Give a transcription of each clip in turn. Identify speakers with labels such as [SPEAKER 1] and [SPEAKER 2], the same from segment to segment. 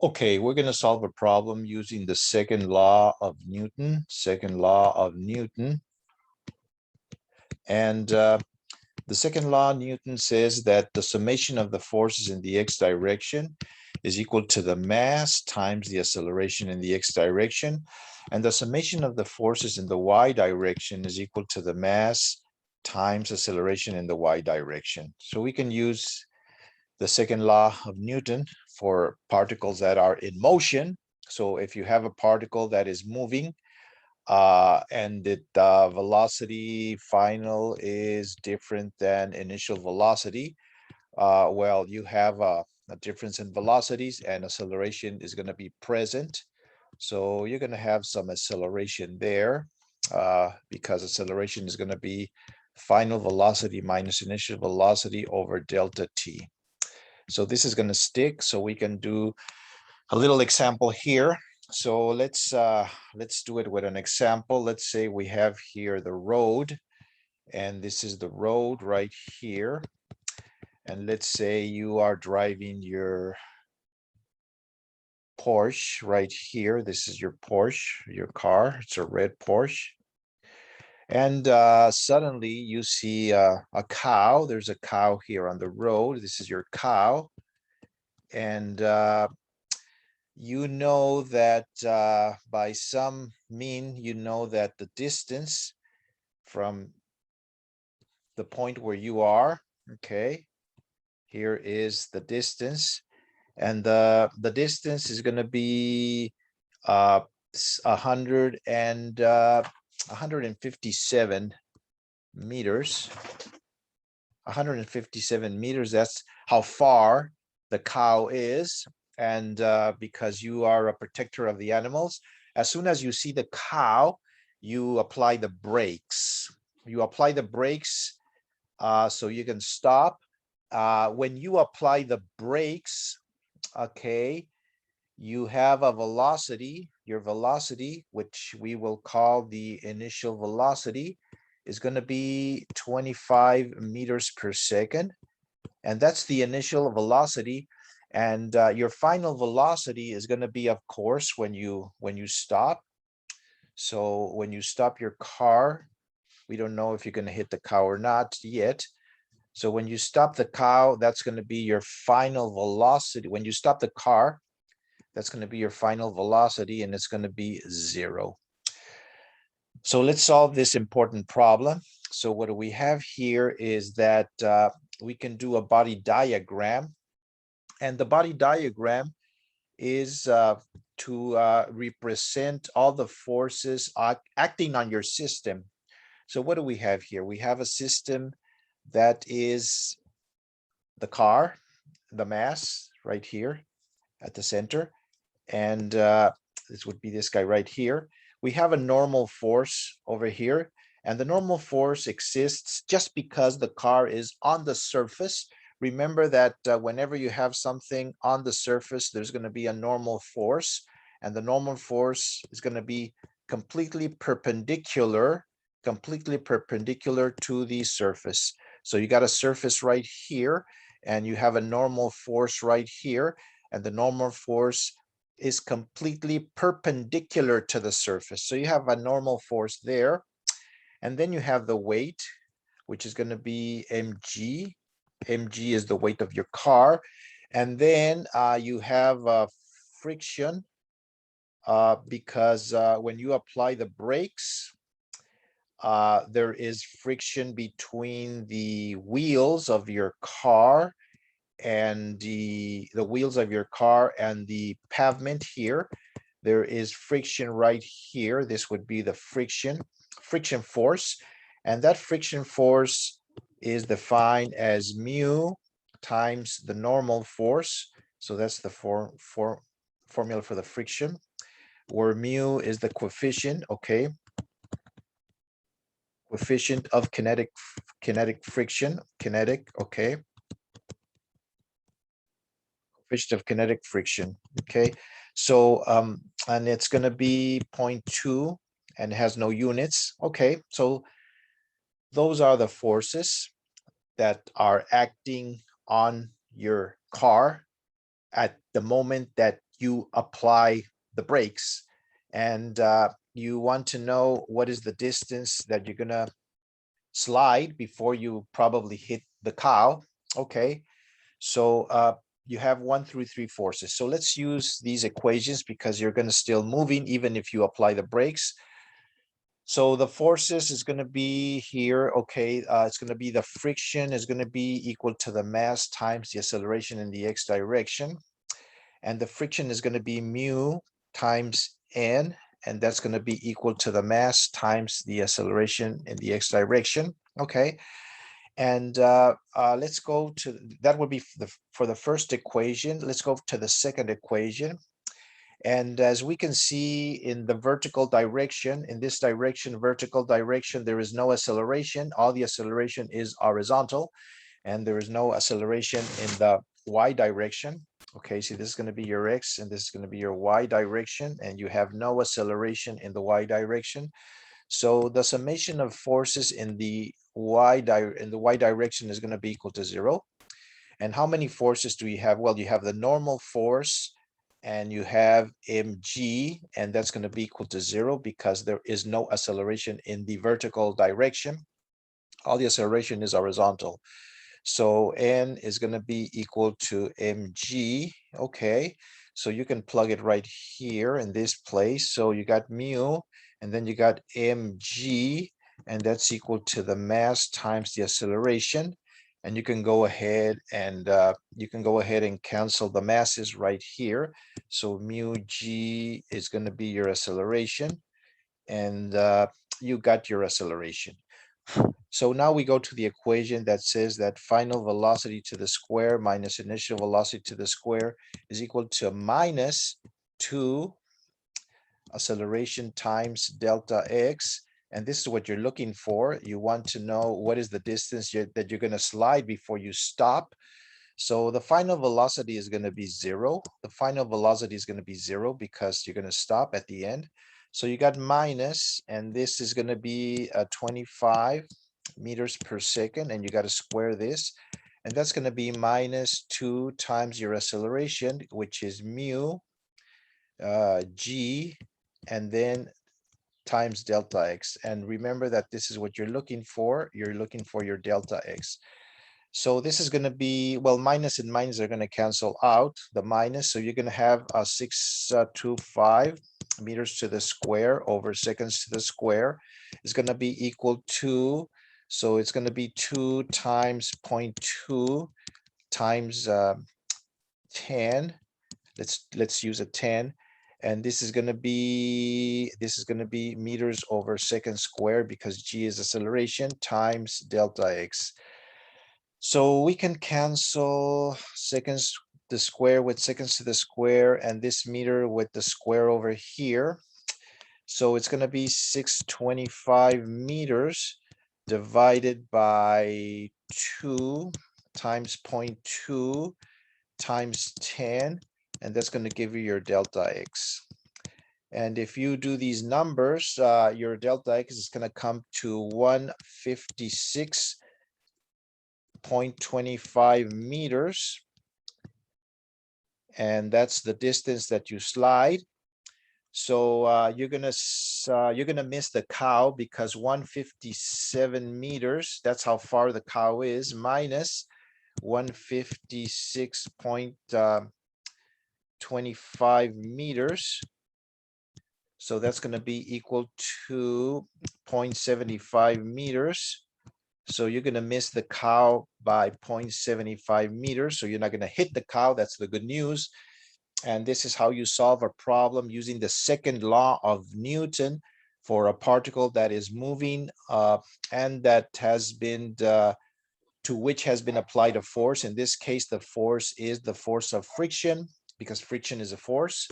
[SPEAKER 1] Okay, we're going to solve a problem using the second law of Newton, And the second law of Newton says that the summation of the forces in the x direction is equal to the mass times the acceleration in the x direction. And the summation of the forces in the y direction is equal to the mass times acceleration in the y direction. So we can use the second law of Newton for particles that are in motion. So if you have a particle that is moving and the velocity final is different than initial velocity, well, you have a difference in velocities and acceleration is going to be present. So you're going to have some acceleration there because acceleration is going to be final velocity minus initial velocity over delta t. So this is going to stick. So we can do a little example here. So let's do it with an example. Let's say we have here the road, and this is the road right here. And let's say you are driving your Porsche right here. This is your Porsche, your car. It's a red Porsche. And suddenly you see a cow. There's a cow here on the road. This is your cow. And you know that by some mean, you know that the distance from the point where you are, okay, here is the distance. And the distance is going to be 157 meters. 157 meters, that's how far the cow is. And because you are a protector of the animals, as soon as you see the cow, you apply the brakes. You apply the brakes so you can stop. When you apply the brakes, okay, you have a velocity, your velocity, which we will call the initial velocity, is going to be 25 meters per second. And that's the initial velocity. And your final velocity is going to be, of course, when you stop. So when you stop your car, we don't know if you're going to hit the cow or not yet. So when you stop the cow, that's going to be your final velocity. When you stop the car, that's going to be your final velocity, and it's going to be 0. So let's solve this important problem. So what we have here is that we can do a body diagram. And the body diagram is to represent all the forces acting on your system. So what do we have here? We have a system that is the car, the mass right here at the center. And this would be this guy right here. We have a normal force over here, and the normal force exists just because the car is on the surface. Remember that whenever you have something on the surface, there's going to be a normal force, and the normal force is going to be completely perpendicular to the surface. So you got a surface right here, and you have a normal force right here, and the normal force is completely perpendicular to the surface. So you have a normal force there. And then you have the weight, which is going to be mg. Mg is the weight of your car. And then you have friction because when you apply the brakes, there is friction between the wheels of your car and the wheels of your car and the pavement here. There is friction right here. This would be the friction force. And that friction force is defined as mu times the normal force. So that's the formula for the friction, where mu is the coefficient, okay? Coefficient of kinetic friction, okay? Coefficient of kinetic friction, okay? So, and it's going to be 0.2 and has no units, okay? So those are the forces that are acting on your car at the moment that you apply the brakes, and you want to know what is the distance that you're gonna slide before you probably hit the cow. Okay, so you have 1 through 3 forces. So let's use these equations because you're going to still moving even if you apply the brakes. So the forces is going to be here. Okay, it's going to be the friction is going to be equal to the mass times the acceleration in the x direction. And the friction is going to be mu times n, and that's going to be equal to the mass times the acceleration in the x direction. Okay, and let's go to, that would be for the first equation. Let's go to the second equation. And as we can see in the vertical direction, in this direction, vertical direction, there is no acceleration. All the acceleration is horizontal, and there is no acceleration in the y direction. Okay, see, this is going to be your x, and this is going to be your y direction, and you have no acceleration in the y direction. So the summation of forces in the y direction is going to be equal to 0. And how many forces do you have? Well, you have the normal force, and you have mg, and that's going to be equal to 0 because there is no acceleration in the vertical direction. All the acceleration is horizontal. So n is going to be equal to mg. Okay, so you can plug it right here in this place. So you got mu, and then you got mg, and that's equal to the mass times the acceleration. And you can go ahead and cancel the masses right here. So mu g is going to be your acceleration, and you got your acceleration. So now we go to the equation that says that final velocity to the square minus initial velocity to the square is equal to minus 2 acceleration times delta x. And this is what you're looking for. You want to know what is the distance that you're going to slide before you stop. So the final velocity is going to be 0. The final velocity is going to be 0 because you're going to stop at the end. So you got minus, and this is going to be 25 meters per second, and you got to square this. And that's going to be minus 2 times your acceleration, which is mu g, and then times delta x. And remember that this is what you're looking for. You're looking for your delta x. So this is going to be, well, minus and minus are going to cancel out the minus. So you're going to have 625 meters to the square over seconds to the square is going to be equal to, so it's going to be 2 times 0.2 times 10. Let's use a 10. And this is going to be meters over second square because g is acceleration times delta x. So we can cancel seconds the square with seconds to the square, and this meter with the square over here. So it's going to be 625 meters divided by 2 times 0.2 times 10, and that's going to give you your delta x. And if you do these numbers, your delta x is going to come to 156.25 meters, and that's the distance that you slide. So you're gonna miss the cow because 157 meters, that's how far the cow is, minus 156.25 meters. So that's going to be equal to 0.75 meters. So you're going to miss the cow by 0.75 meters. So you're not going to hit the cow. That's the good news. And this is how you solve a problem using the second law of Newton for a particle that is moving and that has been to which has been applied a force. In this case, the force is the force of friction, because friction is a force.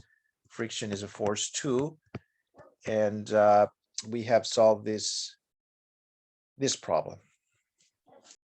[SPEAKER 1] Friction is a force too. And we have solved this problem.